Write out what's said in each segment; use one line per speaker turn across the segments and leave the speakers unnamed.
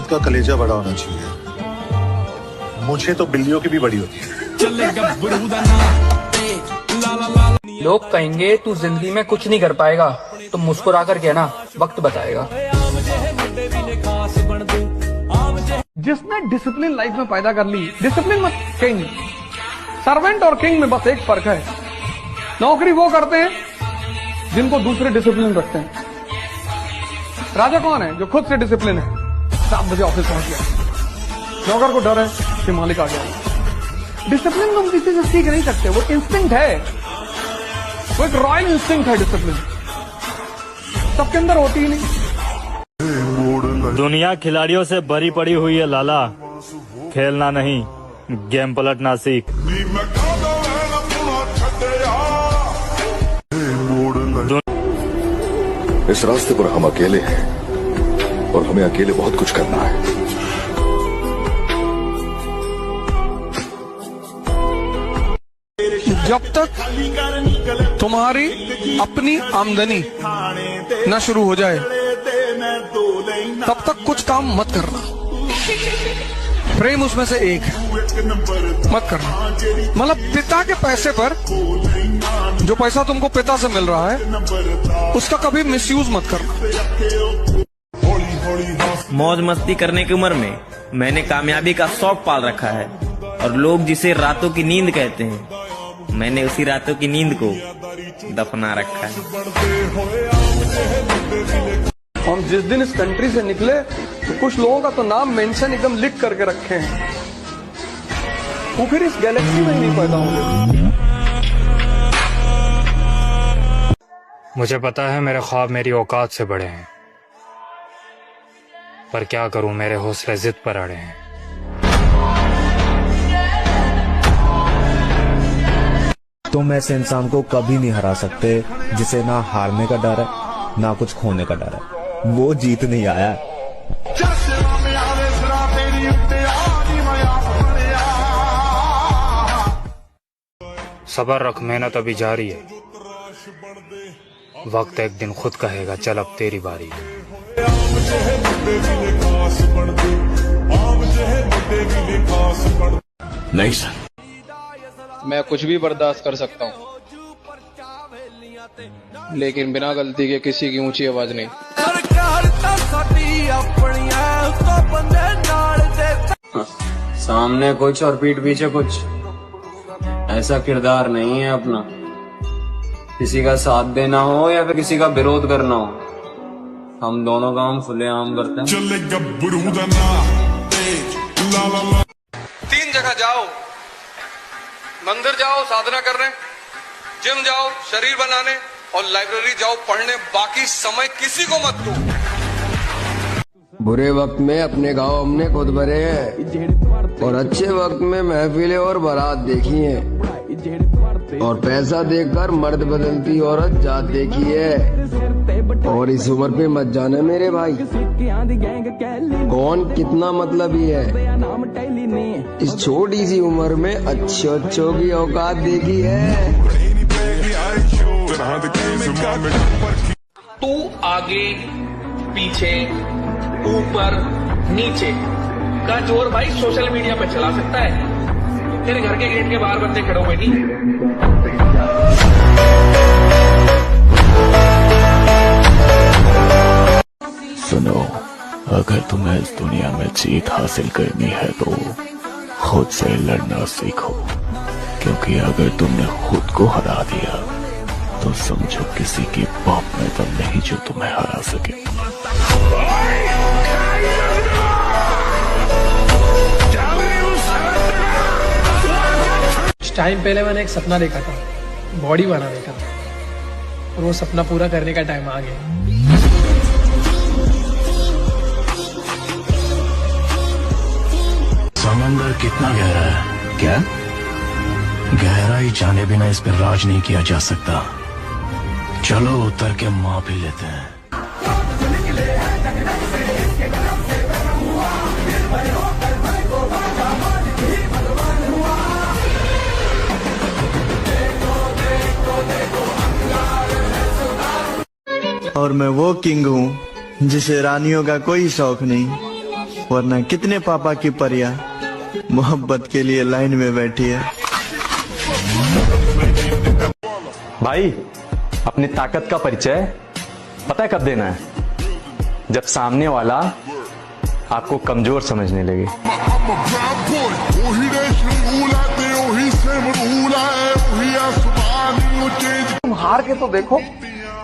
औरत का कलेजा बड़ा होना चाहिए। मुझे तो बिल्लियों की भी बड़ी होती है।
लोग कहेंगे तू जिंदगी में कुछ नहीं कर पाएगा, तो मुस्कुरा कर कहना वक्त बताएगा।
जिसने डिसिप्लिन लाइफ में पैदा कर ली, डिसिप्लिन मत किंग, सर्वेंट और किंग में बस एक फर्क है, नौकरी वो करते हैं जिनको दूसरे डिसिप्लिन रखते हैं। राजा कौन है? जो खुद से डिसिप्लिन है। 7 बजे ऑफिस पहुंच गया, नौकर को डर है कि मालिक आ गया। डिसिप्लिन तुम किसी से सीख नहीं सकते, वो इंस्टिंक्ट है, वो एक रॉयल इंस्टिंक्ट है। डिसिप्लिन सबके अंदर होती ही नहीं।
दुनिया खिलाड़ियों से भरी पड़ी हुई है लाला, खेलना नहीं गेम पलटना सीख।
इस रास्ते पर हम अकेले हैं और हमें अकेले बहुत कुछ करना है।
जब तक तुम्हारी अपनी आमदनी न शुरू हो जाए तब तक कुछ काम मत करना। प्रेम उसमें से एक है, मत करना। मतलब पिता के पैसे पर, जो पैसा तुमको पिता से मिल रहा है, उसका कभी मिसयूज मत करना।
मौज मस्ती करने की उम्र में मैंने कामयाबी का शौक पाल रखा है, और लोग जिसे रातों की नींद कहते हैं, मैंने उसी रातों की नींद को दफना रखा है।
हम जिस दिन इस कंट्री से निकले तो कुछ लोगों का तो नाम मेंशन एकदम लिख करके रखे हैं, वो फिर इस गैलेक्सी में ही नहीं पैदा होंगे।
मुझे पता है मेरे ख्वाब मेरी औकात से बड़े हैं, पर क्या करूं, मेरे हौसले जिद पर अड़े हैं।
तुम ऐसे इंसान को कभी नहीं हरा सकते जिसे ना हारने का डर है ना कुछ खोने का डर है। वो जीत नहीं आया।
सबर रख, मेहनत अभी जारी है, वक्त एक दिन खुद कहेगा चल अब तेरी बारी है।
नहीं सर,
मैं कुछ भी बर्दाश्त कर सकता हूँ, लेकिन बिना गलती के किसी की ऊंची आवाज नहीं।
सामने कुछ और पीठ पीछे कुछ, ऐसा किरदार नहीं है अपना। किसी का साथ देना हो या फिर किसी का विरोध करना हो, हम दोनों काम खुलेआम करते हैं।
3 जगह जाओ, मंदिर जाओ साधना करने, जिम जाओ शरीर बनाने, और लाइब्रेरी जाओ पढ़ने। बाकी समय किसी को मत दो।
बुरे वक्त में अपने गांव हमने खुद भरे हैं, और अच्छे वक्त में महफिलें और बारात देखी है, और पैसा देखकर मर्द बदलती औरत जात देखी है। और इस उम्र पे मत जाना मेरे भाई, कौन कितना मतलबी है। इस छोटी सी उम्र में अच्छों की औकात देखी है।
तू आगे पीछे ऊपर नीचे का जोर भाई सोशल मीडिया पे चला सकता है, तेरे घर के गेट के बाहर बंदे खड़े हुए नहीं।
सुनो, अगर तुम्हें इस दुनिया में जीत हासिल करनी है तो खुद से लड़ना सीखो, क्योंकि अगर तुमने खुद को हरा दिया तो समझो किसी की बाप में दम नहीं जो तुम्हें हरा सके।
कुछ टाइम पहले मैंने एक सपना देखा था, बॉडी बनाने का, और वो सपना पूरा करने का टाइम आ गया।
समंदर कितना गहरा है? क्या गहराई जाने बिना इस पर राज नहीं किया जा सकता। चलो उतर के माप ही लेते हैं।
और मैं वो किंग हूँ जिसे रानियों का कोई शौक नहीं,
वरना कितने पापा की परियां मोहब्बत के लिए लाइन में बैठी है।
भाई अपनी ताकत का परिचय पता है कब देना है? जब सामने वाला आपको कमजोर समझने लगे।
तुम हार के तो देखो,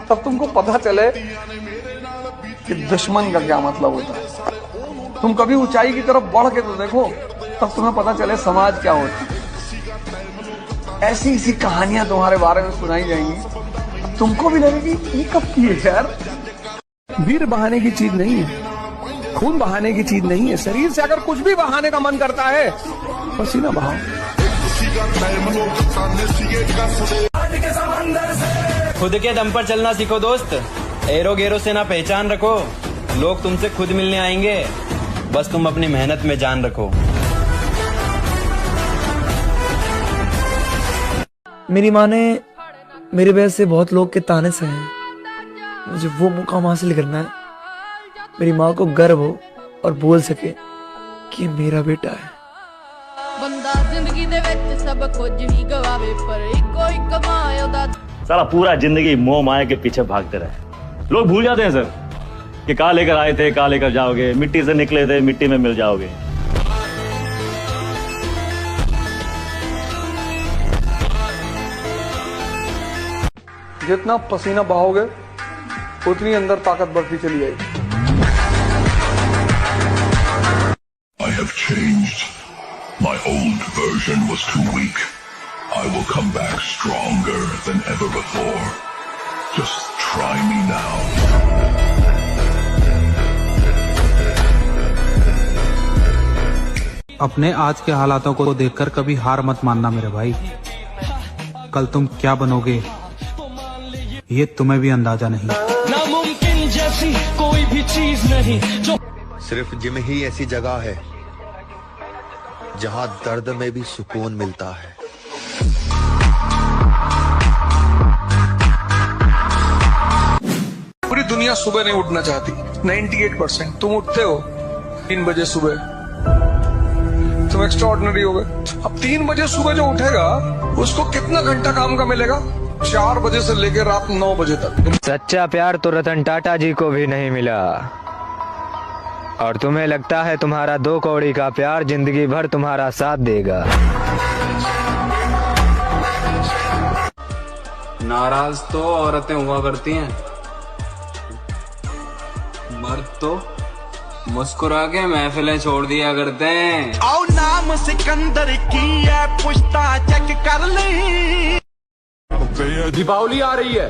तब तुमको पता चले कि दुश्मन का क्या मतलब होता है। तुम कभी ऊंचाई की तरफ बढ़ के तो देखो, तब तुम्हें पता चले समाज क्या होता है। ऐसी ऐसी कहानियां तुम्हारे बारे में सुनाई जाएंगी, तुमको भी लगेगी ये कब की है यार। वीर बहाने की चीज नहीं है, खून बहाने की चीज नहीं है। शरीर से अगर कुछ भी बहाने का मन करता है, पसीना बहाओ।
खुद के दम पर चलना सीखो दोस्त, एरो गेरो से ना पहचान रखो। लोग तुमसे खुद मिलने आएंगे, बस तुम अपनी मेहनत में जान रखो।
मेरी माँ ने मेरी वजह से बहुत लोग के ताने सहे हैं। मुझे वो मुकाम हासिल करना है, मेरी माँ को गर्व हो और बोल सके कि ये मेरा बेटा है।
बंदा जिंदगी दे विच सब कुछ ही गवावे, पर इको ही कमाए ओदा।
सारा पूरा जिंदगी मोह माया के पीछे भागते रहे। लोग भूल जाते हैं सर कि कहाँ लेकर आए थे, कहाँ लेकर जाओगे। मिट्टी से निकले थे, मिट्टी में मिल जाओगे।
जितना पसीना बहाओगे उतनी अंदर ताकत बढ़ती चली जाएगी।
I have changed. My old version was too weak. I will come back stronger than ever before. Just try me now.
अपने आज के हालातों को देखकर कभी हार मत मानना मेरे भाई। कल तुम क्या बनोगे ये तुम्हें भी अंदाजा नहीं।
नामुमकिन जैसी कोई भी चीज नहीं जो
सिर्फ जिम ही ऐसी जगह है जहां दर्द में भी सुकून मिलता है।
पूरी दुनिया सुबह नहीं उठना चाहती। 98% तुम उठते हो 3 बजे सुबह, तुम एक्स्ट्राऑर्डिनरी हो गए। अब 3 बजे सुबह जो उठेगा उसको कितना घंटा काम का मिलेगा? 4 बजे से लेकर रात 9 बजे तक।
सच्चा प्यार तो रतन टाटा जी को भी नहीं मिला, और तुम्हें लगता है तुम्हारा 2 कौड़ी का प्यार जिंदगी भर तुम्हारा साथ देगा।
नाराज तो औरतें हुआ करती हैं, मर्द तो मुस्कुरा के महफिलें छोड़ दिया करते हैं।
आओ नाम सिकंदर की है, पुश्ता चेक कर ली।
दीपावली आ रही है,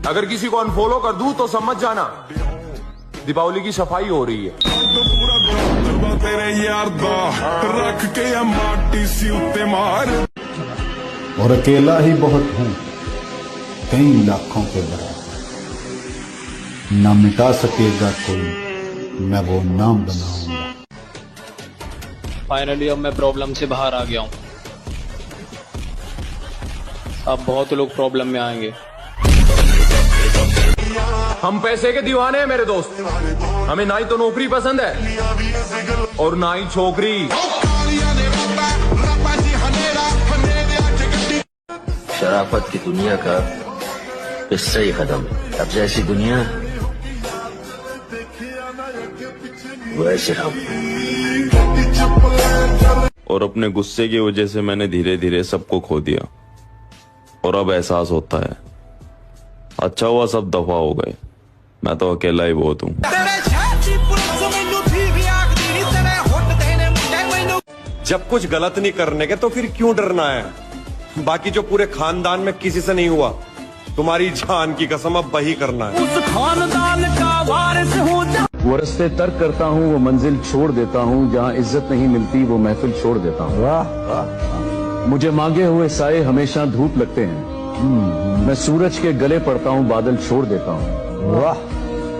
अगर किसी को अनफॉलो कर दूं तो समझ जाना दीपावली की सफाई हो रही है।
तेरे यार दा रख के माटी सी उत्ते मार।
और अकेला ही बहुत हूं कई लाखों के बराबर, न मिटा सकेगा कोई, मैं वो नाम बनाऊंगा।
फाइनली अब मैं प्रॉब्लम से बाहर आ गया हूँ। अब बहुत लोग प्रॉब्लम में आएंगे।
हम पैसे के दीवाने हैं मेरे दोस्त। हमें ना ही तो नौकरी पसंद है और ना ही छोकरी।
शराफत की दुनिया का किस्सा ही खत्म। अब जैसी दुनिया वैसे हम।
और अपने गुस्से की वजह से मैंने धीरे धीरे सबको खो दिया, और अब एहसास होता है अच्छा हुआ सब दफा हो गए, मैं तो अकेला ही बहुत हूँ।
जब कुछ गलत नहीं करने के तो फिर क्यों डरना है? बाकी जो पूरे खानदान में किसी से नहीं हुआ, तुम्हारी जान की कसम अब वही करना है।
उस खानदान का वारिस हो जा।
वो रस्ते तर्क करता हूँ, वो मंजिल छोड़ देता हूँ, जहाँ इज्जत नहीं मिलती वो महफिल छोड़ देता हूँ। वाह, मुझे मांगे हुए साए हमेशा धूप लगते हैं। मैं सूरज के गले पड़ता हूँ, बादल छोड़ देता हूँ। वाह,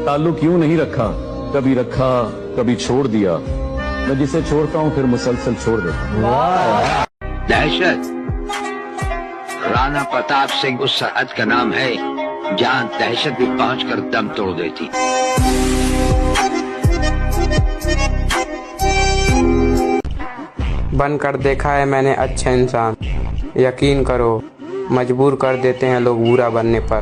ताल्लुक यूं नहीं रखा, कभी रखा कभी छोड़ दिया। मैं जिसे छोड़ता हूँ फिर मुसलसल छोड़ देता हूँ।
दहशत राणा प्रताप सिंह उस सरहद का नाम है जहाँ दहशत भी पहुंचकर दम तोड़ देती।
बनकर देखा है मैंने अच्छा इंसान, यकीन करो मजबूर कर देते हैं लोग बुरा बनने पर।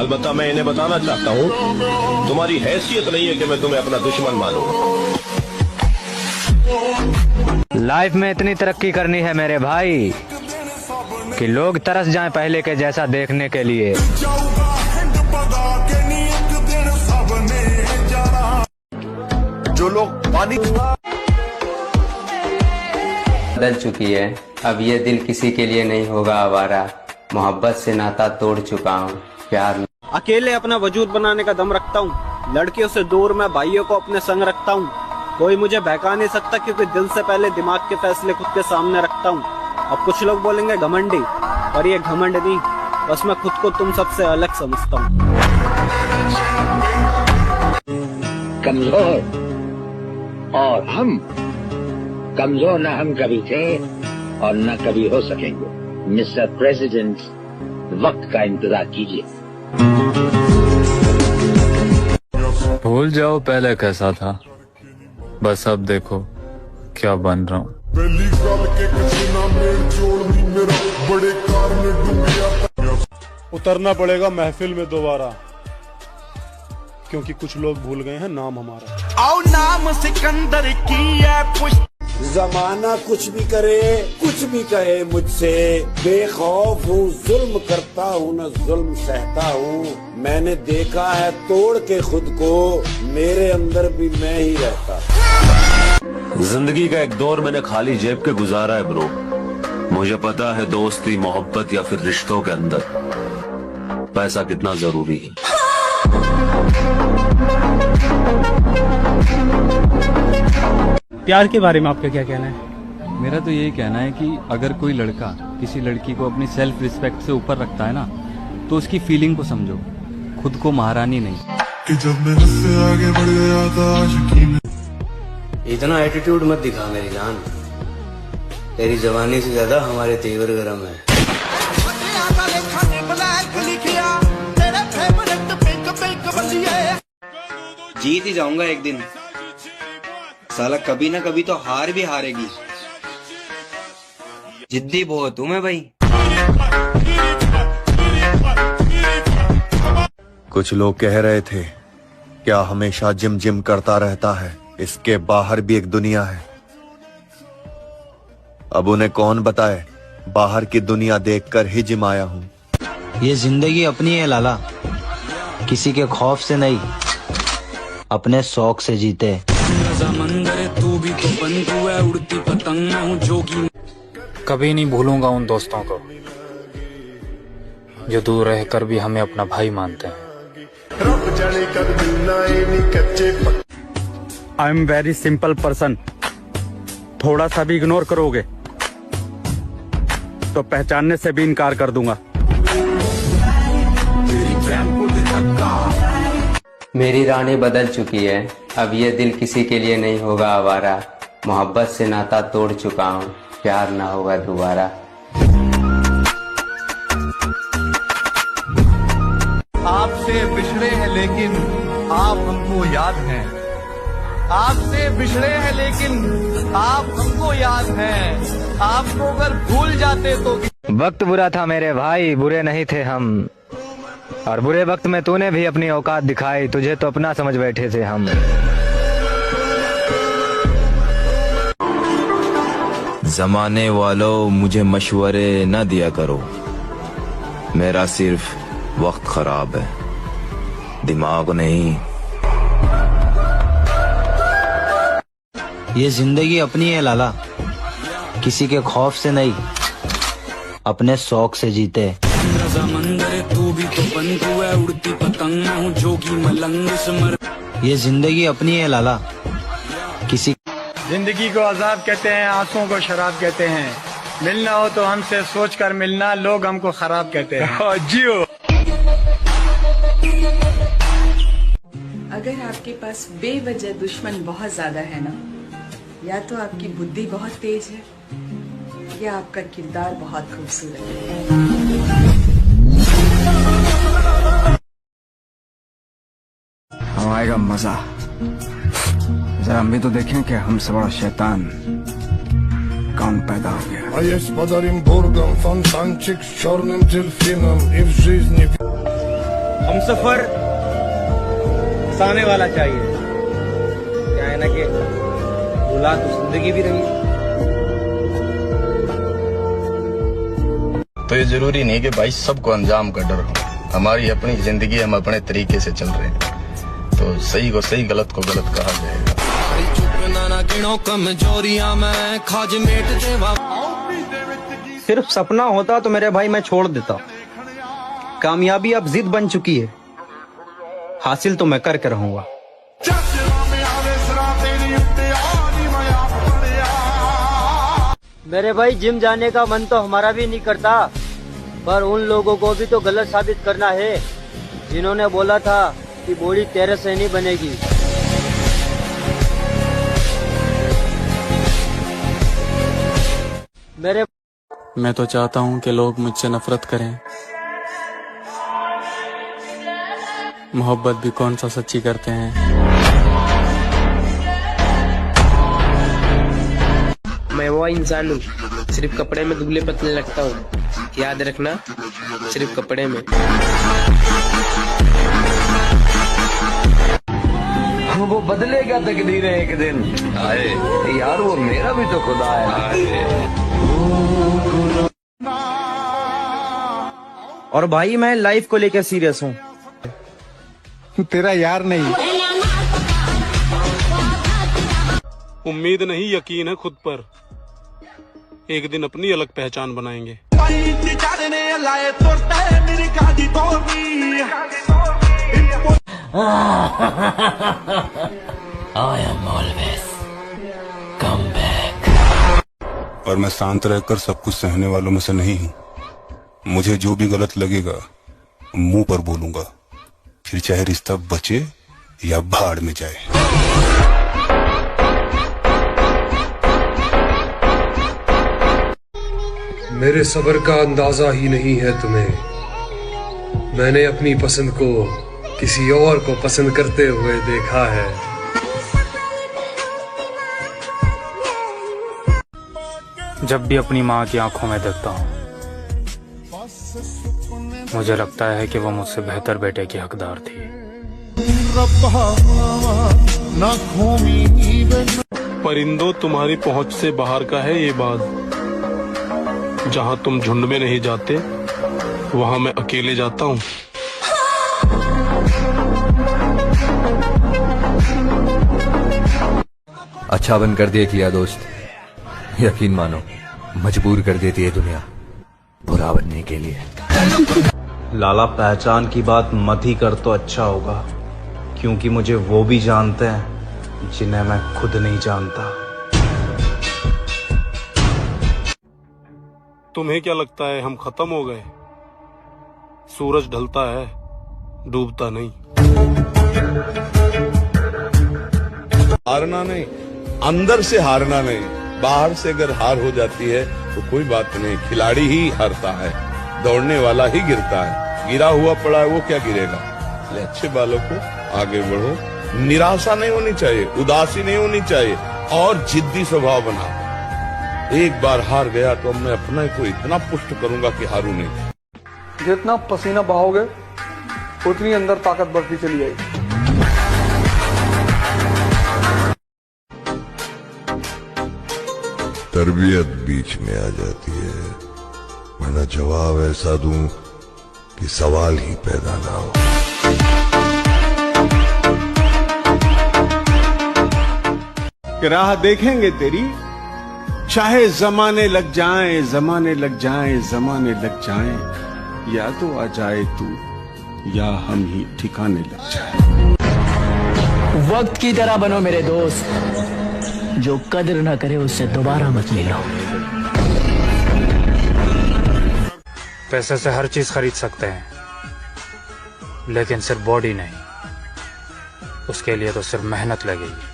अलबत्ता मैं इन्हें बताना चाहता हूँ, तुम्हारी हैसियत नहीं है कि मैं तुम्हें अपना दुश्मन मानूं।
लाइफ में इतनी तरक्की करनी है मेरे भाई कि लोग तरस जाएं पहले के जैसा देखने के लिए।
जो लोग पानी
बदल चुकी है, अब ये दिल किसी के लिए नहीं होगा आवारा। मोहब्बत से नाता तोड़ चुका हूँ, प्यार
अकेले अपना वजूद बनाने का दम रखता हूँ, लड़कियों से दूर मैं भाइयों को अपने संग रखता हूँ। कोई मुझे बहका नहीं सकता क्योंकि दिल से पहले दिमाग के फैसले खुद के सामने रखता हूँ। अब कुछ लोग बोलेंगे घमंडी, पर ये घमंड नहीं, बस मैं खुद को तुम सबसे अलग समझता हूँ।
कमजोर और हम कमजोर न हम कभी थे और न कभी हो सकेंगे। मिस्टर प्रेसिडेंट, वक्त का इंतजार कीजिए।
भूल जाओ पहले कैसा था, बस अब देखो क्या बन रहा हूँ।
उतरना पड़ेगा महफिल में दोबारा, क्योंकि कुछ लोग भूल गए हैं नाम हमारा।
आओ नाम सिकंदर की है पुष्ट।
जमाना कुछ भी करे, कुछ भी कहे मुझसे, बेखौफ हूँ, जुल्म करता हूँ न जुल्म सहता हूँ। मैंने देखा है तोड़ के खुद को, मेरे अंदर भी मैं ही रहता।
जिंदगी का एक दौर मैंने खाली जेब के गुजारा है ब्रो। मुझे पता है दोस्ती, मोहब्बत या फिर रिश्तों के अंदर पैसा कितना जरूरी है।
प्यार के बारे में आपका क्या कहना है?
मेरा तो यही कहना है कि अगर कोई लड़का किसी लड़की को अपनी सेल्फ रिस्पेक्ट से ऊपर रखता है ना, तो उसकी फीलिंग को समझो, खुद को महारानी नहीं।
कि जब मैं उससे आगे बढ़ गया था आशिकी में।
इतना एटीट्यूड मत दिखा मेरी जान, तेरी जवानी से ज्यादा हमारे तेवर गरम है।
जीत ही जाऊंगा एक दिन, साला कभी ना कभी तो हार भी हारेगी। जिद्दी बहुत हूँ मैं भाई।
कुछ लोग कह रहे थे क्या हमेशा जिम जिम करता रहता है, इसके बाहर भी एक दुनिया है। अब उन्हें कौन बताए, बाहर की दुनिया देखकर ही जिम आया हूँ।
ये जिंदगी अपनी है लाला, किसी के खौफ से नहीं, अपने शौक से जीते।
तू भी तो बंधु है, उड़ती पतंग हूँ जोगी।
कभी नहीं भूलूंगा उन दोस्तों को जो दूर रहकर भी हमें अपना भाई मानते हैं।
I am very simple person, थोड़ा सा भी इग्नोर करोगे तो पहचानने से भी इनकार कर दूंगा।
मेरी रानी बदल चुकी है, अब ये दिल किसी के लिए नहीं होगा आवारा। मोहब्बत से नाता तोड़ चुका हूँ, प्यार ना होगा दोबारा।
आपसे बिछड़े हैं लेकिन आप हमको याद हैं। आपसे बिछड़े हैं लेकिन आप हमको याद हैं। आपको अगर भूल जाते तो।
वक्त बुरा था मेरे भाई, बुरे नहीं थे हम, और बुरे वक्त में तूने भी अपनी औकात दिखाई, तुझे तो अपना समझ बैठे थे हम।
जमाने वालों मुझे मशवरे न दिया करो, मेरा सिर्फ वक्त खराब है, दिमाग नहीं।
ये जिंदगी अपनी है लाला, किसी के खौफ से नहीं, अपने शौक से जीते।
तू भी तो बंधु है, उड़ती पतंग हूँ जोगी मलंग स्मर।
ये जिंदगी अपनी है लाला, किसी।
जिंदगी को अजाब कहते हैं, आंसुओं को शराब कहते हैं। मिलना हो तो हमसे सोच कर मिलना, लोग हमको खराब कहते हैं। जियो।
अगर आपके पास बेवजह दुश्मन बहुत ज्यादा है ना, या तो आपकी बुद्धि बहुत तेज है या आपका किरदार बहुत खूबसूरत है।
आएगा मजा।
जरा हम भी तो देखें कि हमसे बड़ा शैतान कौन पैदा हो गया।
हमसफर हंसाने वाला चाहिए, क्या है ना कि भुला तो जिंदगी भी रही।
तो ये जरूरी नहीं कि भाई सबको अंजाम का डर हो। हमारी अपनी जिंदगी, हम अपने तरीके से चल रहे हैं, तो सही को सही, गलत को गलत कहा जाएगा।
सिर्फ सपना होता तो मेरे भाई मैं छोड़ देता। कामयाबी अब जिद बन चुकी है, हासिल तो मैं करके रहूंगा।
मेरे भाई जिम जाने का मन तो हमारा भी नहीं करता, पर उन लोगों को भी तो गलत साबित करना है जिन्होंने बोला था कि बॉडी तेरे से नहीं बनेगी।
मैं तो चाहता हूँ कि लोग मुझसे नफरत करें, मोहब्बत भी कौन सा सच्ची करते हैं।
मैं वो इंसान हूँ, सिर्फ कपड़े में दुबले पतले लगता हूँ, याद रखना, सिर्फ कपड़े में।
वो बदलेगा तकदीर एक दिन आए यार, वो मेरा भी तो खुदा है।
और भाई मैं लाइफ को लेकर सीरियस हूँ।
तेरा यार नहीं।
उम्मीद नहीं, यकीन है खुद पर, एक दिन अपनी अलग पहचान बनाएंगे।
I am always come back. पर मैं शांत रहकर सब कुछ सहने वालों में से नहीं हूँ। मुझे जो भी गलत लगेगा मुंह पर बोलूंगा, फिर चाहे रिश्ता बचे या भाड़ में जाए।
मेरे सब्र का अंदाजा ही नहीं है तुम्हें। मैंने अपनी पसंद को किसी और को पसंद करते हुए देखा है।
जब भी अपनी माँ की आंखों में देखता हूँ, मुझे लगता है कि वो मुझसे बेहतर बेटे की हकदार थी।
परिंदों, तुम्हारी पहुंच से बाहर का है ये बात। जहां तुम झुंड में नहीं जाते, वहां मैं अकेले जाता हूँ।
अच्छा बन कर देख लिया दोस्त, यकीन मानो मजबूर कर देती है दुनिया बुरा बनने के लिए।
लाला पहचान की बात मत ही कर तो अच्छा होगा, क्योंकि मुझे वो भी जानते हैं जिन्हें मैं खुद नहीं जानता।
तुम्हें क्या लगता है हम खत्म हो गए? सूरज ढलता है, डूबता नहीं।
हारना नहीं, अंदर से हारना नहीं। बाहर से अगर हार हो जाती है तो कोई बात नहीं, खिलाड़ी ही हारता है, दौड़ने वाला ही गिरता है। गिरा हुआ पड़ा है वो क्या गिरेगा। इसलिए अच्छे बालों को आगे बढ़ो, निराशा नहीं होनी चाहिए, उदासी नहीं होनी चाहिए, और जिद्दी स्वभाव बना। एक बार हार गया तो मैं अपने को इतना पुष्ट करूंगा कि हारू नहीं।
जितना पसीना बहाओगे उतनी अंदर ताकत बढ़ती चली जाएगी।
तरबियत बीच में आ जाती है, वरना जवाब ऐसा दूं कि सवाल ही पैदा ना हो।
राह देखेंगे तेरी, चाहे जमाने लग जाएं, जमाने लग जाएं, जमाने लग जाएं, या तो आ जाए तू या हम ही ठिकाने लग जाएं।
वक्त की तरह बनो मेरे दोस्त, जो कदर ना करे उससे दोबारा मत मिलो।
पैसे से हर चीज खरीद सकते हैं, लेकिन सिर्फ बॉडी नहीं। उसके लिए तो सिर्फ मेहनत लगेगी।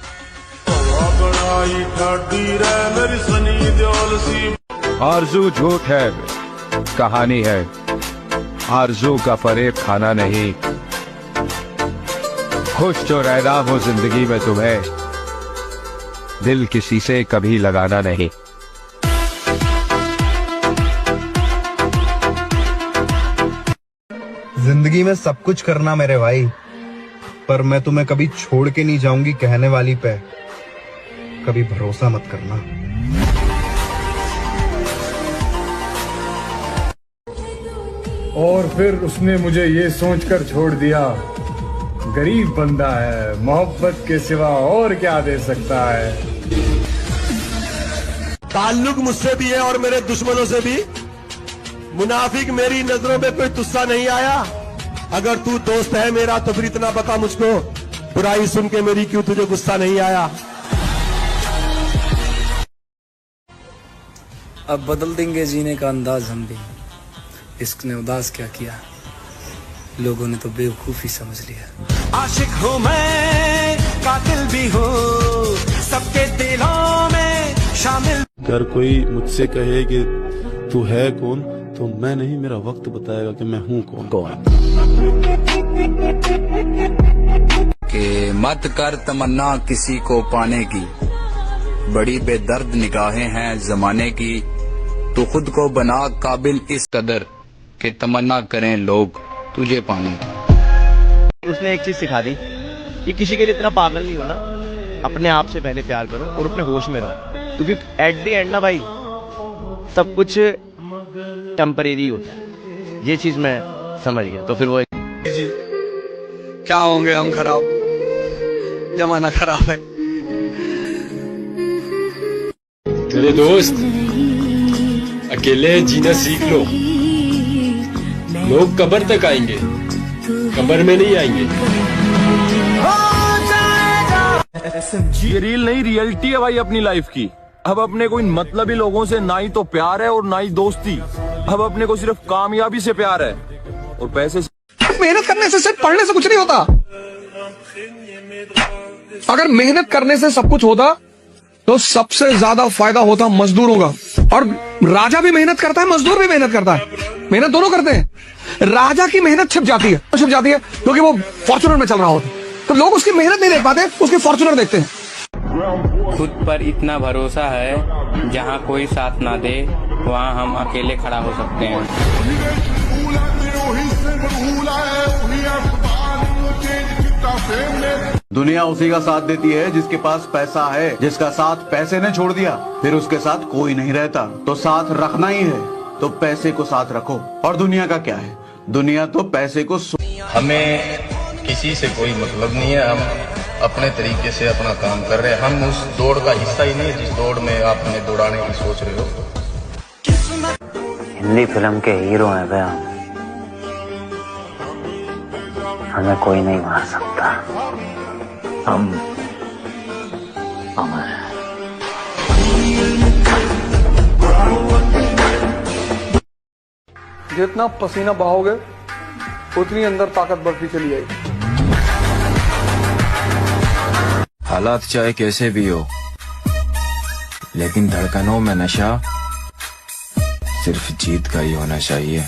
आरजू झूठ है, कहानी है। आरजू का फरेब खाना नहीं। खुश जो रहना हो जिंदगी में तुम्हें, दिल किसी से कभी लगाना नहीं।
जिंदगी में सब कुछ करना मेरे भाई, पर मैं तुम्हें कभी छोड़ के नहीं जाऊंगी कहने वाली पे कभी भरोसा मत करना।
और फिर उसने मुझे ये सोचकर छोड़ दिया, गरीब बंदा है, मोहब्बत के सिवा और क्या दे सकता है।
ताल्लुक मुझसे भी है और मेरे दुश्मनों से भी। मुनाफिक मेरी नजरों में कोई तुस्सा नहीं आया। अगर तू दोस्त है मेरा तो फिर इतना बता मुझको, बुराई सुन के मेरी क्यों तुझे गुस्सा नहीं आया।
अब बदल देंगे जीने का अंदाज हम भी। इश्क ने उदास क्या किया, लोगों ने तो बेवकूफी समझ लिया।
आशिक हूँ मैं, कातिल भी हूँ, सबके दिलों में शामिल।
अगर कोई मुझसे कहे कि तू है कौन, तो मैं नहीं, मेरा वक्त बताएगा कि मैं हूँ कौन।
कि मत कर तमन्ना किसी को पाने की, बड़ी बेदर्द निगाहें हैं जमाने की। तू खुद को बना काबिल इस कदर कि तमन्ना करें लोग तुझे पाने की।
उसने एक चीज सिखा दी कि किसी के लिए इतना पागल नहीं होना, अपने आप से पहले प्यार करो और अपने होश में रहो, क्योंकि एट द एंड ना भाई सब कुछ टेम्परेरी होता है। ये चीज मैं समझ गया। तो फिर वो
क्या होंगे हम खराब, जमाना खराब है।
तेरे दोस्त अकेले जीना सीख लो, लोग कब्र तक आएंगे, कब्र में नहीं आएंगे।
ये रील नहीं, रियलिटी है भाई अपनी लाइफ की। अब अपने को इन मतलबी लोगों से ना ही तो प्यार है और ना ही दोस्ती। अब अपने को सिर्फ कामयाबी से प्यार है और पैसे से।
मेहनत करने से सिर्फ पढ़ने से कुछ नहीं होता। अगर मेहनत करने से सब कुछ होता तो सबसे ज्यादा फायदा होता मजदूरों का। और राजा भी मेहनत करता है, मजदूर भी मेहनत करता है, मेहनत दोनों करते हैं। राजा की मेहनत छिप जाती है क्योंकि वो फॉर्च्यूनर में चल रहा होता है, तो लोग उसकी मेहनत नहीं देख पाते, उसकी फॉर्च्यूनर देखते हैं।
खुद पर इतना भरोसा है, जहाँ कोई साथ ना दे वहाँ हम अकेले खड़ा हो सकते हैं।
दुनिया उसी का साथ देती है जिसके पास पैसा है। जिसका साथ पैसे ने छोड़ दिया फिर उसके साथ कोई नहीं रहता। तो साथ रखना ही है तो पैसे को साथ रखो। और दुनिया का क्या है, दुनिया तो पैसे को
हमें किसी से कोई मतलब नहीं है। हम अपने तरीके से अपना काम कर रहे हैं। हम उस दौड़ का हिस्सा ही नहीं जिस दौड़ में आप हमें दौड़ाने की सोच रहे हो।
हिंदी फिल्म के हीरो हैं भैया, हमें कोई नहीं मार सकता, हम अमर हैं।
जितना पसीना बहाओगे उतनी अंदर ताकत बढ़ती चली जाएगी।
हालात चाहे कैसे भी हो, लेकिन धड़कनों में नशा सिर्फ जीत का ही होना चाहिए।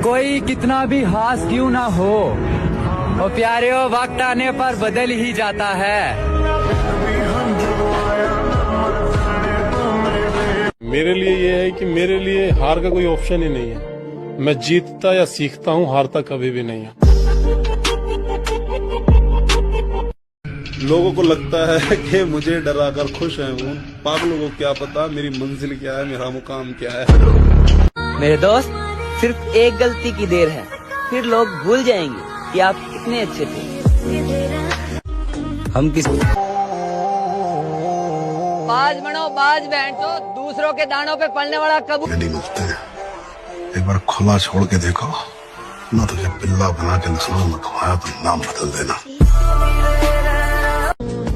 कोई कितना भी हास क्यों ना हो, वो प्यारे वक्त आने पर बदल ही जाता है।
मेरे लिए ये है कि मेरे लिए हार का कोई ऑप्शन ही नहीं है। मैं जीतता या सीखता हूँ, हारता कभी भी नहीं है।
लोगों को लगता है कि मुझे डराकर खुश है वो। पागलों को क्या पता मेरी मंजिल क्या है, मेरा मुकाम क्या है।
मेरे दोस्त, सिर्फ एक गलती की देर है, फिर लोग भूल जाएंगे कि आप कितने अच्छे थे। हम किस
बाज बनो बाज बैठो, दूसरों के दानों पे पलने वाला कबूतर
नहीं मिलते हैं। एक बार खुला छोड़ के देखो ना, तुझे बिल्ला बना के नस्लों में खवाया तो नाम बदल देना।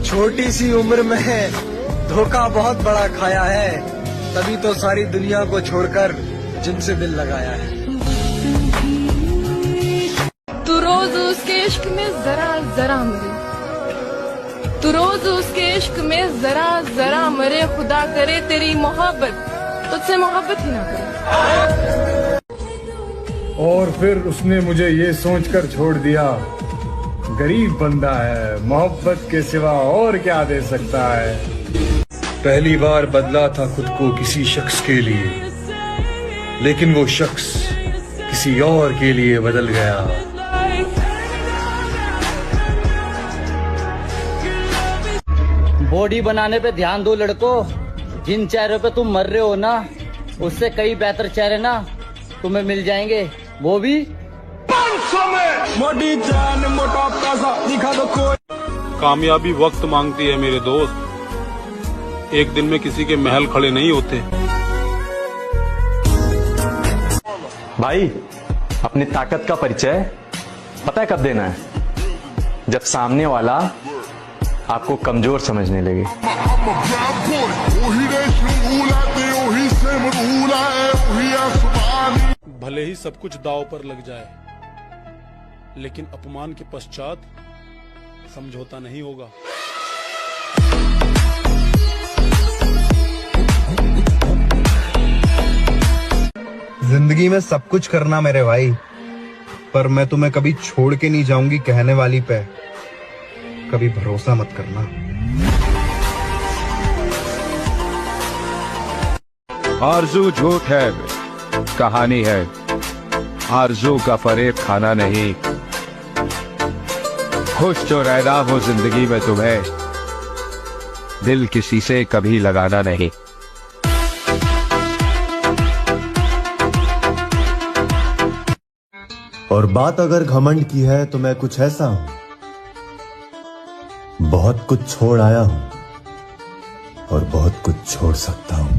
छोटी सी उम्र में धोखा बहुत बड़ा खाया है, तभी तो सारी दुनिया को छोड़कर जिनसे दिल लगाया है।
तू रो
रोज उसके इश्क में जरा जरा मरे, तू रोज उसके इश्क में जरा जरा मरे, खुदा करे तेरी मोहब्बत तुझसे मोहब्बत ही ना करे।
और फिर उसने मुझे ये सोचकर छोड़ दिया, गरीब बंदा है, मोहब्बत के सिवा और क्या दे सकता है। पहली बार बदला था खुद को किसी शख्स के लिए, लेकिन वो शख्स किसी और के लिए बदल गया।
बॉडी बनाने पे ध्यान दो लड़कों, जिन चेहरों पे तुम मर रहे हो ना, उससे कई बेहतर चेहरे ना तुम्हें मिल जाएंगे, वो भी 500 में।
मोटी जान मोटा पैसा दिखा दो कोई। कामयाबी वक्त मांगती है मेरे दोस्त, एक दिन में किसी के महल खड़े नहीं होते।
भाई अपनी ताकत का परिचय पता है कब देना है? जब सामने वाला आपको कमजोर समझने लगे।
भले ही सब कुछ दांव पर लग जाए, लेकिन अपमान के पश्चात समझौता नहीं होगा।
जिंदगी में सब कुछ करना मेरे भाई, पर मैं तुम्हें कभी छोड़ के नहीं जाऊंगी कहने वाली पे कभी भरोसा मत करना।
आरज़ू झूठ है, कहानी है, आरज़ू का फरेब खाना नहीं। खुश जो रहना हो जिंदगी में तुम्हें, दिल किसी से कभी लगाना नहीं।
और बात अगर घमंड की है तो मैं कुछ ऐसा हूं, बहुत कुछ छोड़ आया हूं और बहुत कुछ छोड़ सकता हूं।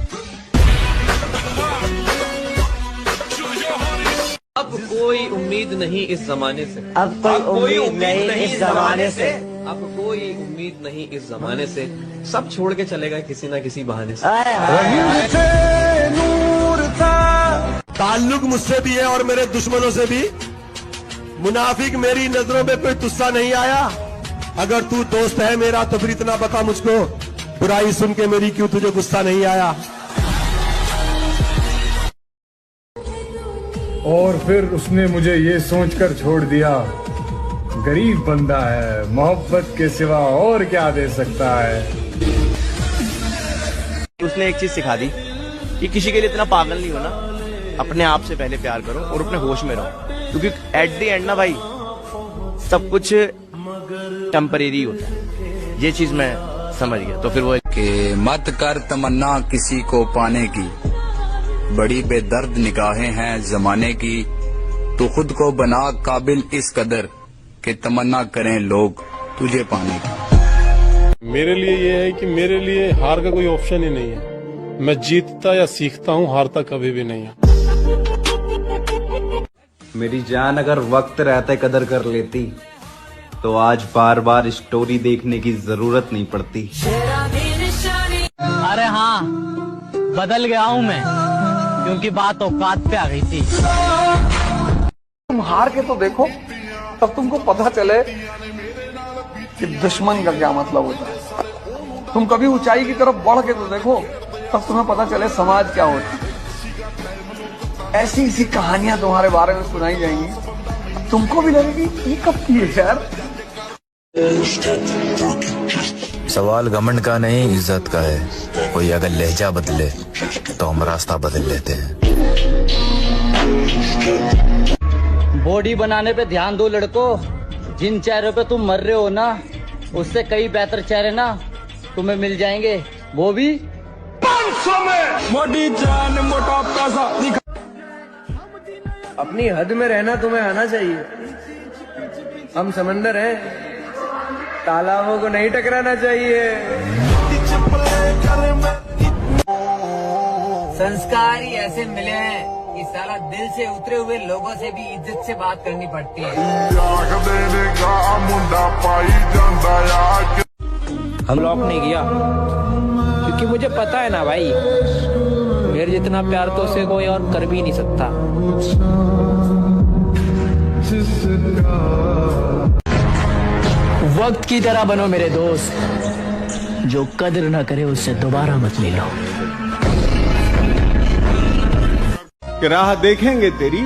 अब कोई उम्मीद नहीं इस जमाने से,
अब कोई उम्मीद नहीं इस जमाने से,
अब कोई उम्मीद नहीं इस जमाने से, सब छोड़ के चलेगा किसी ना किसी बहाने से।
ताल्लुक मुझसे भी है और मेरे दुश्मनों से भी। मुनाफिक मेरी नजरों में कोई तुस्सा नहीं आया। अगर तू दोस्त है मेरा तो फिर इतना बता मुझको, बुराई सुन के मेरी क्यों तुझे गुस्सा नहीं आया।
और फिर उसने मुझे ये सोचकर छोड़ दिया, गरीब बंदा है, मोहब्बत के सिवा और क्या दे सकता है।
उसने एक चीज सिखा दी कि किसी के लिए इतना पागल नहीं होना, अपने आप से पहले प्यार करो और अपने होश में रहो, क्योंकि एट द एंड ना भाई सब कुछ टेम्परेरी होता है। ये चीज मैं समझ गया। तो फिर वो
कि मत कर तमन्ना किसी को पाने की, बड़ी बेदर्द निगाहें हैं जमाने की, तो खुद को बना काबिल इस कदर कि तमन्ना करें लोग तुझे पाने की।
मेरे लिए ये है कि मेरे लिए हार का कोई ऑप्शन ही नहीं है। मैं जीतता या सीखता हूँ, हारता कभी भी नहीं है।
मेरी जान अगर वक्त रहते कदर कर लेती तो आज बार बार स्टोरी देखने की जरूरत नहीं पड़ती।
अरे हाँ, बदल गया हूँ मैं, क्योंकि बात औकात पे आ गई थी।
तुम हार के तो देखो, तब तुमको पता चले कि दुश्मन का क्या मतलब होता है। तुम कभी ऊंचाई की तरफ बढ़ के तो देखो, तब तुम्हें पता चले समाज क्या होता है। ऐसी ऐसी कहानियां तुम्हारे बारे में सुनाई जाएंगी, तुमको भी लगेगी ये कब की है यार।
सवाल घमंड का नहीं इज्जत का है, कोई अगर लहजा बदले तो हम रास्ता बदल लेते हैं।
बॉडी बनाने पे ध्यान दो लड़कों, जिन चेहरों पे तुम मर रहे हो ना, उससे कई बेहतर चेहरे ना तुम्हें मिल जाएंगे, वो भी 500 में।
मोटी जान मोटा पैसा दिखा।
अपनी हद में रहना तुम्हें आना चाहिए। हम समंदर हैं, तालाबों को नहीं टकराना चाहिए। संस्कार ही ऐसे मिले हैं कि साला दिल से उतरे हुए लोगों से भी इज्जत से बात करनी पड़ती है। हम ब्लॉक नहीं किया क्योंकि मुझे पता है ना भाई, मेरे जितना प्यार तो उसे कोई और कर भी नहीं सकता। वक्त की तरह बनो मेरे दोस्त, जो कदर ना करे उससे दोबारा मत मिलो।
राह देखेंगे तेरी,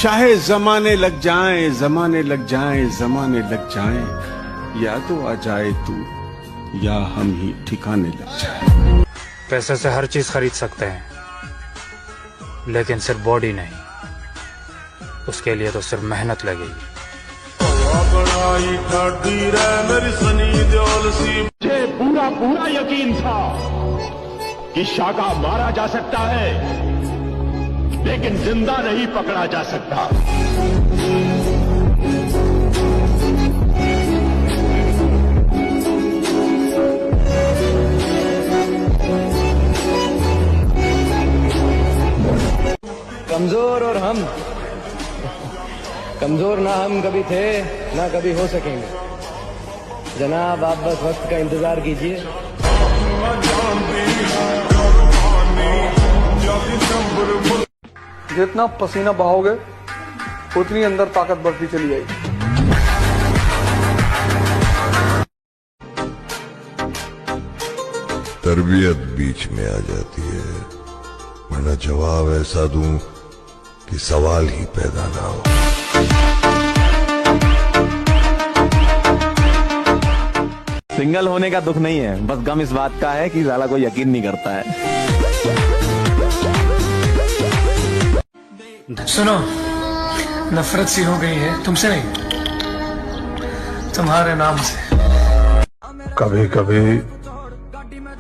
चाहे जमाने लग जाएं, जमाने लग जाएं, जमाने लग जाएं, या तो आ जाए तू या हम ही ठिकाने लग जाएं।
पैसे से हर चीज खरीद सकते हैं, लेकिन सिर्फ बॉडी नहीं। उसके लिए तो सिर्फ मेहनत लगेगी।
मुझे पूरा पूरा यकीन था कि शाका मारा जा सकता है, लेकिन जिंदा नहीं पकड़ा जा सकता।
कमजोर और हम, कमजोर ना हम कभी थे ना कभी हो सकेंगे। जनाब आप बस वक्त का इंतजार कीजिए।
जितना पसीना बहाओगे उतनी अंदर ताकत बढ़ती चली जाएगी।
तरबियत बीच में आ जाती है, वरना जवाब ऐसा दूं कि सवाल ही पैदा ना हो।
सिंगल होने का दुख नहीं है, बस गम इस बात का है कि साला कोई यकीन नहीं करता है।
सुनो, नफरत सी हो गई है तुमसे नहीं, तुम्हारे नाम से।
कभी कभी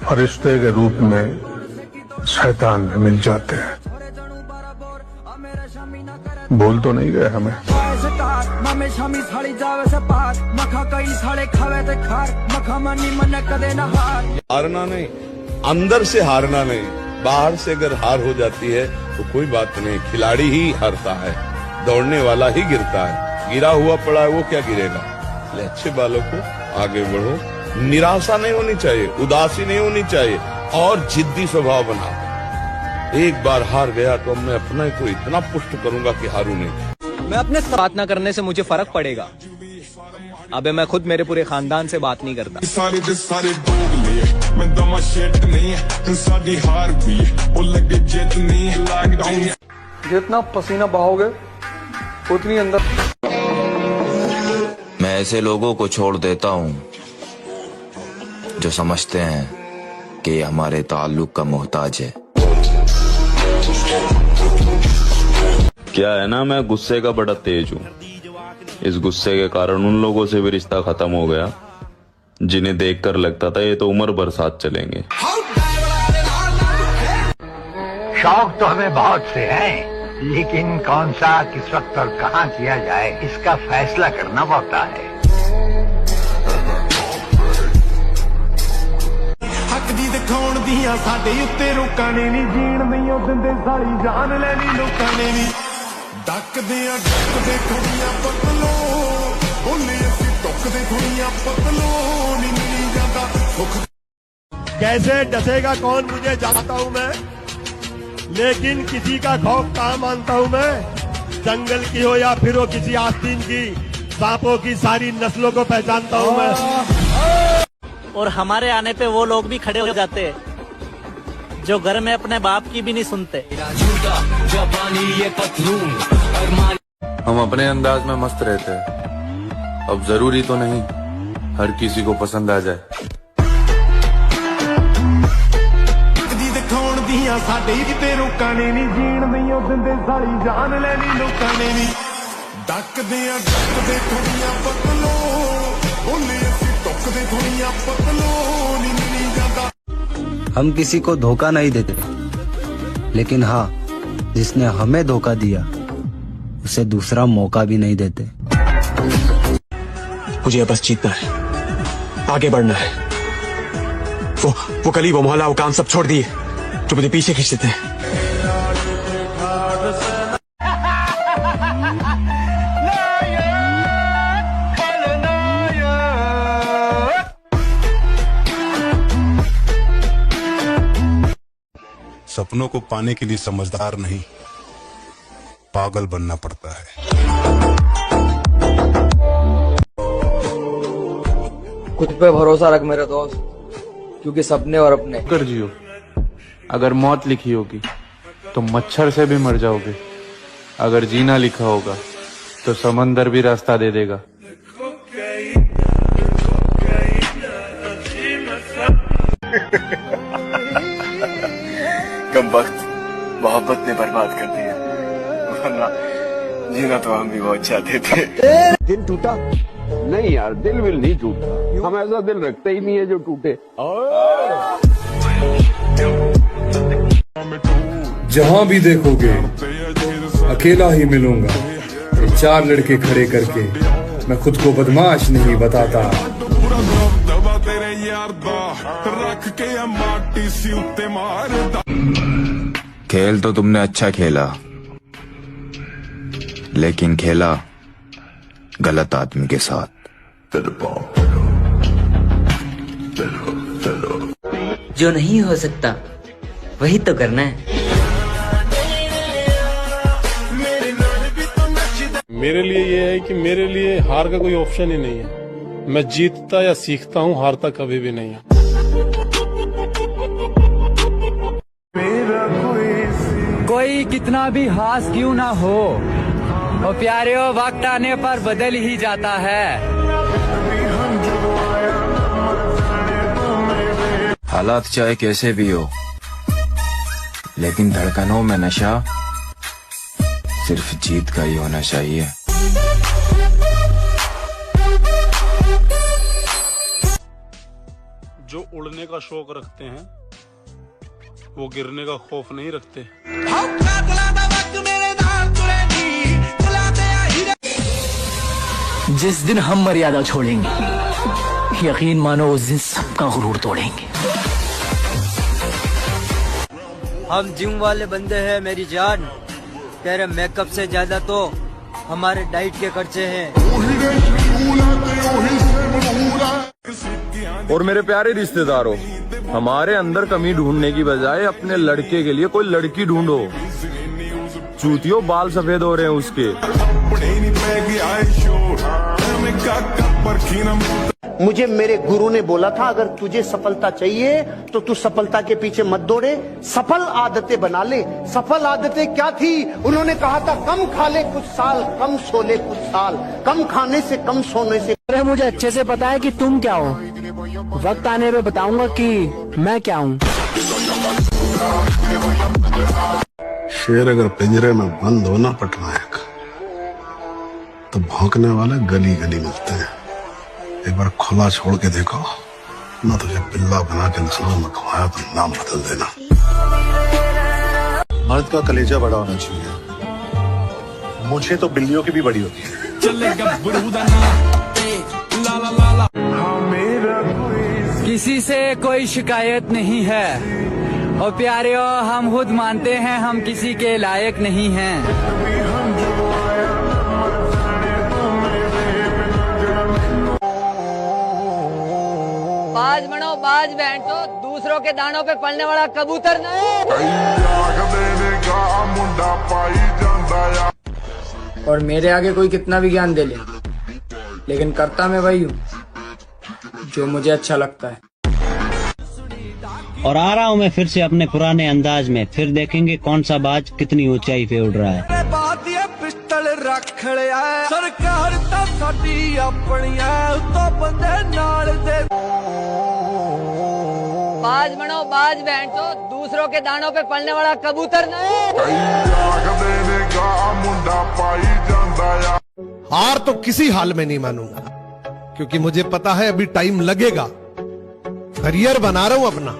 फरिश्ते के रूप में शैतान भी मिल जाते हैं। भूल तो नहीं गए हमें।
हारना नहीं, अंदर से हारना नहीं, बाहर से अगर हार हो जाती है तो कोई बात नहीं, खिलाड़ी ही हारता है, दौड़ने वाला ही गिरता है। गिरा हुआ पड़ा है वो क्या गिरेगा। अच्छे बालों को आगे बढ़ो, निराशा नहीं होनी चाहिए, उदासी नहीं होनी चाहिए, और जिद्दी स्वभाव बना। एक बार हार गया तो मैं अपने को इतना पुष्ट करूंगा कि हारू नहीं।
मैं अपने बात ना करने से मुझे फर्क पड़ेगा। अबे मैं खुद मेरे पूरे खानदान से बात नहीं करता।
जितना पसीना बहाओगे उतनी अंदर।
मैं ऐसे लोगों को छोड़ देता हूँ जो समझते हैं कि ये हमारे ताल्लुक का मोहताज है।
क्या है ना, मैं गुस्से का बड़ा तेज हूँ। इस गुस्से के कारण उन लोगों से भी रिश्ता खत्म हो गया जिन्हें देखकर लगता था ये तो उम्र भर साथ चलेंगे।
शौक तो हमें बहुत से हैं, लेकिन कौन सा, किस वक्त और कहाँ किया जाए इसका फैसला करना पड़ता है।
हक दी दिखाउण दियां साडे उत्ते रोकां ने नी, जीण नहीं ओ दिंदे साली जान लैनी लोकां ने नी। डकदे थोड़ियां पतलो, बोले असीं टुकदे थोड़ियां पतलो, नी मिली जांदा।
कैसे डसेगा कौन मुझे जानता हूँ मैं, लेकिन किसी का खौफ कहाँ मानता हूँ मैं। जंगल की हो या फिर हो किसी आस्तीन की, सांपों की सारी नस्लों को पहचानता हूँ मैं।
और हमारे आने पे वो लोग भी खड़े हो जाते हैं जो घर में अपने बाप की भी नहीं सुनते।
हम अपने अंदाज में मस्त रहते हैं, अब जरूरी तो नहीं हर किसी को पसंद आ जाए।
दिखाउण दियां साडे किते रोकां ने नी, जीण नहीं ओ दिंदे साली जान लैनी लोकां ने नी। डकदे थोड़ियां पतलो, बोले असीं टुकदे थोड़ियां पतलो, नी मिली जांदा।
हम किसी को धोखा नहीं देते, लेकिन हाँ, जिसने हमें धोखा दिया उसे दूसरा मौका भी नहीं देते।
मुझे बस जीतना है, आगे बढ़ना है। वो गली, वो मोहल्ला, वो काम सब छोड़ दिए जो मुझे पीछे खींच देते हैं।
सपनों को पाने के लिए समझदार नहीं, पागल बनना पड़ता है।
खुद पे भरोसा रख मेरे दोस्त, क्योंकि सपने और अपने
कर जियो। अगर मौत लिखी होगी तो मच्छर से भी मर जाओगे। अगर जीना लिखा होगा तो समंदर भी रास्ता दे देगा।
कम वक्त मोहब्बत ने बर्बाद कर दिया, वरना जीना तो हम भी बहुत चाहते थे।
दिल टूटा? नहीं यार, दिल विल नहीं टूटा। हम ऐसा दिल रखते ही नहीं है जो टूटे।
जहां भी देखोगे अकेला ही मिलूंगा। 4 लड़के खड़े करके मैं खुद को बदमाश नहीं बताता।
खेल तो तुमने अच्छा खेला, लेकिन खेला गलत आदमी के साथ।
जो नहीं हो सकता वही तो करना है।
मेरे लिए ये है कि मेरे लिए हार का कोई ऑप्शन ही नहीं है। मैं जीतता या सीखता हूँ, हारता कभी भी नहीं है।
कोई कितना भी हास क्यों ना हो, वो प्यारे वक्त आने पर बदल ही जाता है।
हालात चाहे कैसे भी हो, लेकिन धड़कनों में नशा सिर्फ जीत का ही होना चाहिए।
जो उड़ने का शौक रखते हैं वो गिरने का खौफ नहीं रखते।
जिस दिन हम मर्यादा छोड़ेंगे, यकीन मानो उस दिन सबका गुरूर तोड़ेंगे। हम जिम वाले बंदे हैं मेरी जान, तेरे मेकअप से ज्यादा तो हमारे डाइट के खर्चे हैं।
और मेरे प्यारे रिश्तेदारों, हमारे अंदर कमी ढूंढने की बजाय अपने लड़के के लिए कोई लड़की ढूंढो। चूतियों बाल सफेद हो रहे हैं उसके।
मुझे मेरे गुरु ने बोला था, अगर तुझे सफलता चाहिए तो तू सफलता के पीछे मत दौड़े, सफल आदतें बना ले। सफल आदतें क्या थी? उन्होंने कहा था कम खा ले कुछ साल, कम सो ले कुछ साल, कम खाने से कम सोने से।
अरे मुझे अच्छे से पता है कि तुम क्या हो, वक्त आने पे बताऊंगा कि मैं क्या हूँ।
शेर अगर पिंजरे में बंद हो ना पटनायक, तो भौंकने वाले गली गली मिलते हैं। एक बार खुला छोड़ के देखो ना, तुझे बिल्ला बना के नस्लों में घुमाया तो नाम बदल देना।
मर्द का कलेजा बड़ा होना चाहिए। मुझे तो बिल्लियों की भी बड़ी होती है।
किसी से कोई शिकायत नहीं है, और प्यारे हम खुद मानते हैं हम किसी के लायक नहीं हैं। बाज बनो बाज बैठो, दूसरों के दानों पे पलने वाला कबूतर नहीं। और मेरे आगे कोई कितना भी ज्ञान दे ले, लेकिन करता मैं वही हूँ जो मुझे अच्छा लगता है।
और आ रहा हूँ मैं फिर से अपने पुराने अंदाज में, फिर देखेंगे कौन सा बाज कितनी ऊंचाई पे उड़ रहा है।
पिस्टल रख लिया सरकार तो साडी अपनिया तो बंदे नाल दे। बाज बनो बाज बैठो, दूसरों के दानों पे पलने वाला कबूतर नहीं।
हार तो किसी हाल में नहीं मानूंगा, क्योंकि मुझे पता है अभी टाइम लगेगा। करियर बना रहा हूं अपना,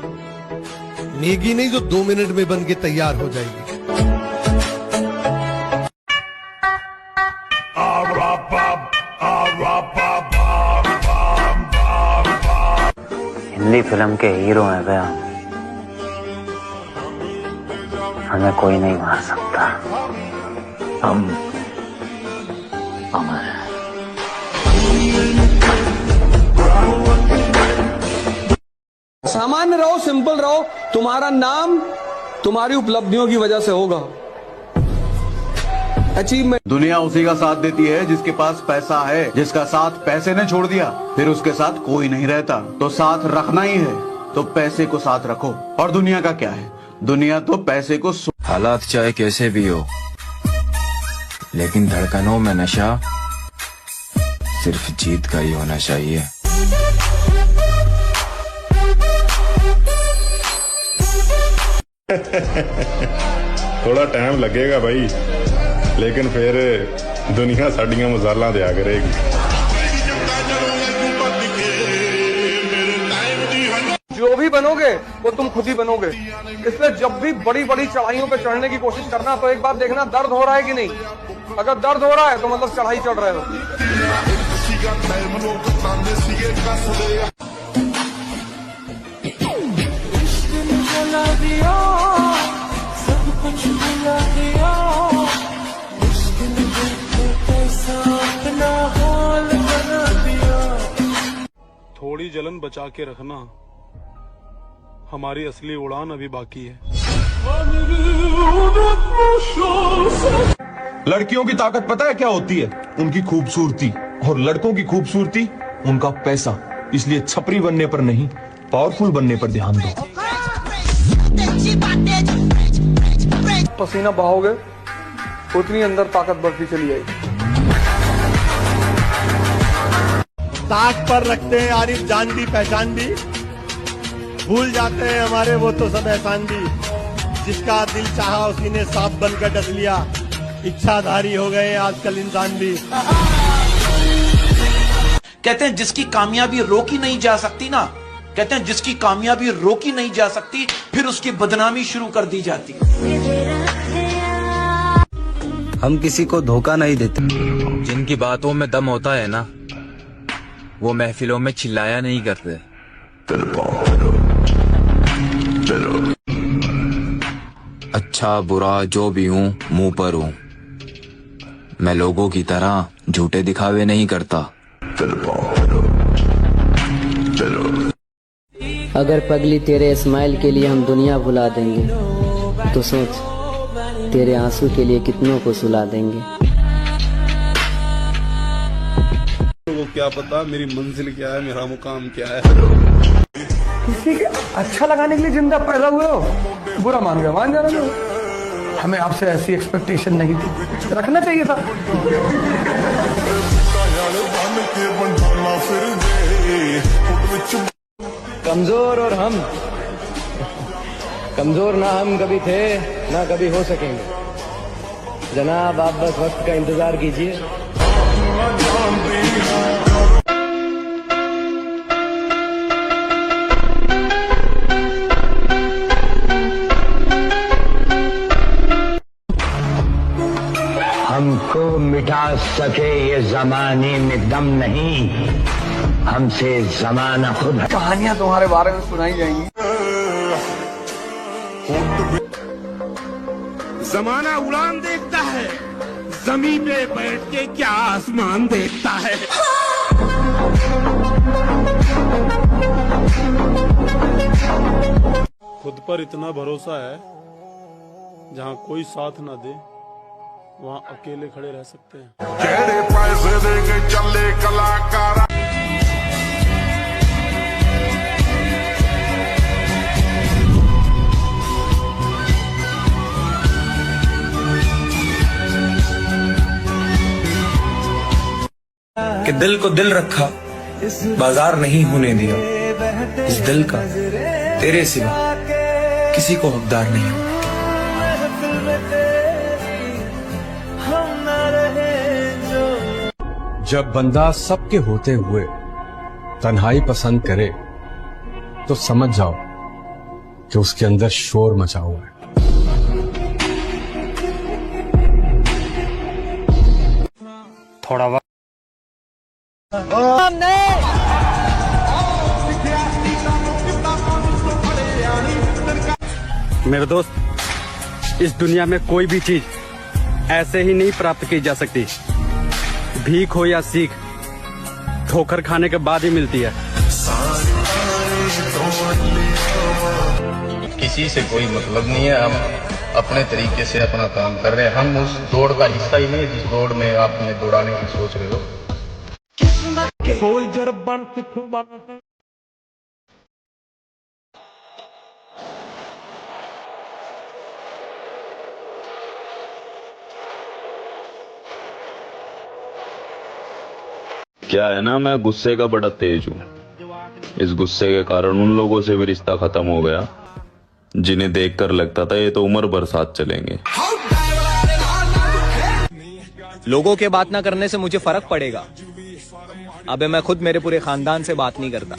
मैगी नहीं जो 2 मिनट में बन के तैयार हो जाएगी।
हिंदी फिल्म के हीरो हैं भैया, हमें कोई नहीं मार सकता, हम अमर हैं।
सामान्य रहो, सिंपल रहो, तुम्हारा नाम तुम्हारी उपलब्धियों की वजह से होगा। अचीवमेंट।
दुनिया उसी का साथ देती है जिसके पास पैसा है। जिसका साथ पैसे ने छोड़ दिया फिर उसके साथ कोई नहीं रहता। तो साथ रखना ही है तो पैसे को साथ रखो। और दुनिया का क्या है, दुनिया तो पैसे को
हालात चाहे कैसे भी हो, लेकिन धड़कनों में नशा सिर्फ जीत का ही होना चाहिए।
थोड़ा टाइम लगेगा भाई, लेकिन फिर दुनिया साड़ियां मजाला दिया करेगी।
जो भी बनोगे वो तुम खुद ही बनोगे। इसलिए जब भी बड़ी बड़ी चढ़ाइयों पे चढ़ने की कोशिश करना तो एक बात देखना, दर्द हो रहा है कि नहीं। अगर दर्द हो रहा है तो मतलब चढ़ाई चढ़ रहे हो।
थोड़ी जलन बचा के रखना, हमारी असली उड़ान अभी बाकी है।
लड़कियों की ताकत पता है क्या होती है? उनकी खूबसूरती। और लड़कों की खूबसूरती उनका पैसा। इसलिए छपरी बनने पर नहीं, पावरफुल बनने पर ध्यान दो।
पसीना बहाओगे उतनी अंदर ताकत बढ़ती चली जाएगी।
ताक पर रखते हैं आरिफ जान भी पहचान भी, भूल जाते हैं हमारे वो तो सब एहसान भी। जिसका दिल चाहा उसी ने सांप बनकर डस लिया, इच्छाधारी हो गए आजकल इंसान भी।
कहते हैं जिसकी कामयाबी रोकी नहीं जा सकती ना, कहते हैं जिसकी कामयाबी रोकी नहीं जा सकती फिर उसकी बदनामी शुरू कर दी जाती।
हम किसी को धोखा नहीं देते। जिनकी बातों में दम होता है ना, वो महफिलों में चिल्लाया नहीं करते। अच्छा बुरा जो भी हूँ मुंह पर हूँ। मैं लोगों की तरह झूठे दिखावे नहीं करता।
अगर पगली तेरे स्माइल के लिए हम दुनिया भुला देंगे तो सोच तेरे आंसू के लिए कितनों को सुला देंगे।
वो क्या पता मेरी मंजिल क्या है, मेरा मुकाम क्या है।
किसी के अच्छा लगाने के लिए जिंदा पैदा हुए हो, बुरा मान गए, मान जाना। हमें आपसे ऐसी एक्सपेक्टेशन नहीं थी, रखना चाहिए था।
कमजोर और हम कमजोर ना हम कभी थे ना कभी हो सकेंगे। जनाब आप बस वक्त का इंतजार कीजिए।
हमको मिटा सके ये जमाने में दम नहीं, हमसे जमाना खुद।
कहानियां तुम्हारे बारे में सुनाई जाएंगी।
जमाना उड़ान देखता है, जमीन पे बैठ के क्या आसमान देखता है।
खुद पर इतना भरोसा है, जहाँ कोई साथ ना दे वहाँ अकेले खड़े रह सकते हैं।
केड़े पैसे देके चले कलाकार।
कि दिल को दिल रखा, बाजार नहीं होने दिया। इस दिल का तेरे सिवा किसी को हकदार नहीं हो।
जब बंदा सबके होते हुए तन्हाई पसंद करे तो समझ जाओ कि उसके अंदर शोर मचा हुआ है।
थोड़ा वक्त
मेरे दोस्त, इस दुनिया में कोई भी चीज ऐसे ही नहीं प्राप्त की जा सकती। भीख हो या सीख, ठोकर खाने के बाद ही मिलती है।
किसी से कोई मतलब नहीं है, हम
अपने तरीके से अपना काम कर रहे हैं। हम उस दौड़ का हिस्सा ही नहीं जिस दौड़ में आपने दौड़ाने की सोच रहे हो।
सोल्जर बन
क्या है ना, मैं गुस्से का बड़ा तेज हूँ। इस गुस्से के कारण उन लोगों से भी रिश्ता खत्म हो गया जिन्हें देखकर लगता था ये तो उम्र भर साथ चलेंगे।
लोगों के बात ना करने से मुझे फर्क पड़ेगा। अबे मैं खुद मेरे पूरे खानदान से बात नहीं करता।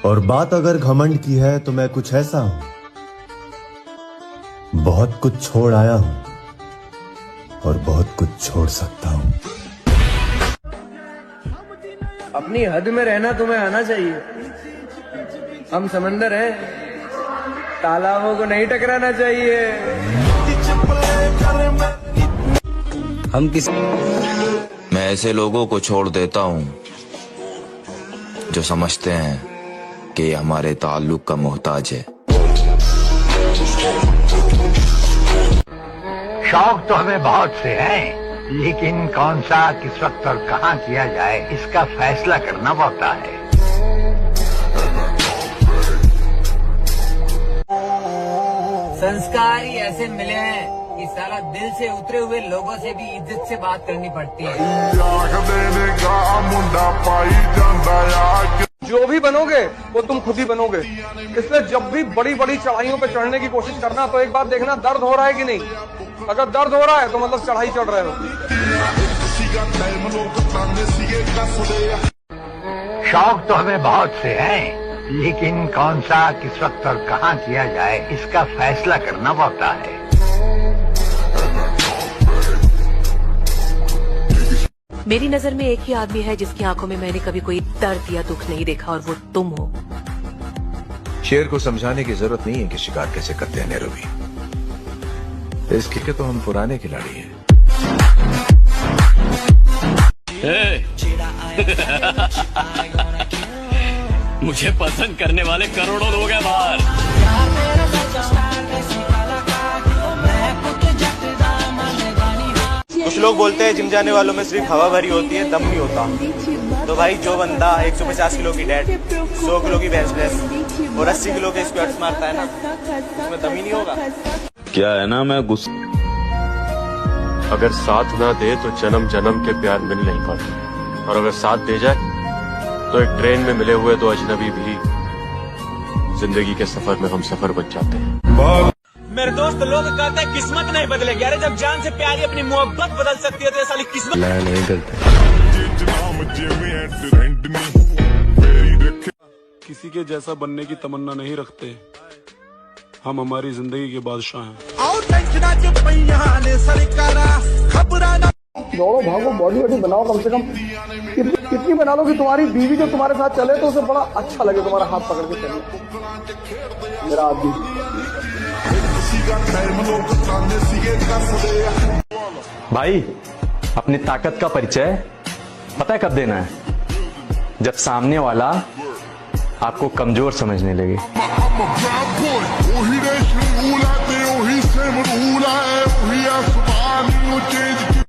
और बात अगर घमंड की है तो मैं कुछ ऐसा हूं, बहुत कुछ छोड़ आया हूं और बहुत कुछ छोड़ सकता हूं।
अपनी हद में रहना तुम्हें आना चाहिए। हम समंदर हैं, तालाबों को नहीं टकराना चाहिए।
हम किस मैं ऐसे लोगों को छोड़ देता हूँ जो समझते हैं कि ये हमारे ताल्लुक का मोहताज है।
शौक तो हमें बहुत से हैं, लेकिन कौन सा, किस वक्त और कहाँ किया जाए, इसका फैसला करना पड़ता है।
संस्कार ही ऐसे मिले हैं कि साला दिल से उतरे हुए लोगों से भी इज्जत से बात करनी पड़ती है।
जो भी बनोगे वो तुम खुद ही बनोगे। इसलिए जब भी बड़ी बड़ी चढ़ाइयों पे चढ़ने की कोशिश करना तो एक बात देखना, दर्द हो रहा है कि नहीं। अगर दर्द हो रहा है तो मतलब चढ़ाई चढ़ रहे हो।
शौक तो हमें बहुत से हैं, लेकिन कौन सा, किस वक्त और कहाँ किया जाए, इसका फैसला करना पड़ता है।
मेरी नजर में एक ही आदमी है जिसकी आंखों में मैंने कभी कोई दर्द या दुख नहीं देखा, और वो तुम हो।
शेर को समझाने की जरूरत नहीं है कि शिकार कैसे करते हैं नेरोबी। इस खेल के तो हम पुराने खिलाड़ी हैं।
मुझे पसंद करने वाले करोड़ों लोग हैं बाहर।
कुछ लोग बोलते हैं जिम जाने वालों में सिर्फ हवा भरी होती है, दम नहीं होता। तो भाई जो बंदा 150 किलो की डेड, 100 किलो की बेंच प्रेस और 80 किलो के स्क्वाट्स मारता है ना, उसमें दम ही नहीं होगा।
क्या है ना, मैं गुस्सा
अगर साथ ना दे तो जन्म जन्म के प्यार मिल नहीं पाते, और अगर साथ दे जाए तो एक ट्रेन में मिले हुए दो अजनबी भी जिंदगी के सफर में हम सफर बन जाते हैं।
मेरे दोस्त लोग कहते हैं किस्मत नहीं बदलेगी। अरे जब जान से प्यारी अपनी मोहब्बत बदल सकती है तो ये साली किस्मत
नहीं गलत।
किसी के जैसा बनने की तमन्ना नहीं रखते, हम हमारी जिंदगी के बादशाह हैं।
दौड़ो भागो, बॉडी वॉडी बनाओ, कम से कम कितनी बना लो कि तुम्हारी बीवी जो तुम्हारे साथ चले तो उसे बड़ा अच्छा लगे, तुम्हारा हाथ पकड़ के चले। मेरा आदमी
भाई, अपनी ताकत का परिचय पता है कब देना है? जब सामने वाला आपको कमजोर समझने लगे।
ਉਹੀ ਦੇ ਸ਼ੂਲਾ ਤੇ ਉਹੀ ਸਿਮਰੂਲਾ ਹੈ ਉਹੀ ਆਸਮਾਨ ਨੂੰ ਚੇਂਜ